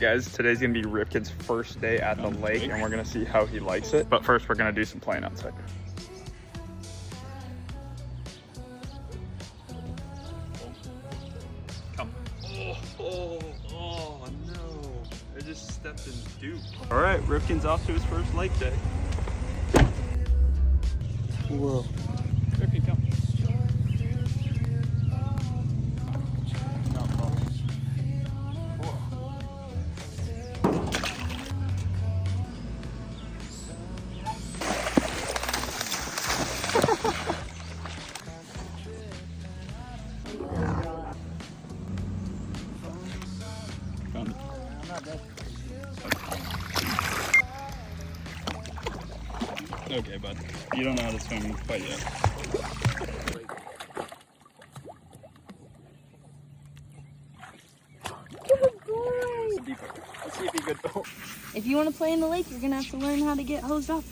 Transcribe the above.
guys, today's gonna be Ripken's first day at the lake, and we're gonna see how he likes it. But first, we're gonna do some playing outside. Come. Oh no. I just stepped in dew. All right, Ripken's off to his first lake day. Whoa. Ripken, come. Okay, bud. You don't know how to swim quite yet. Good boy. Let's see if he good. If you want to play in the lake, you're gonna have to learn how to get hosed off.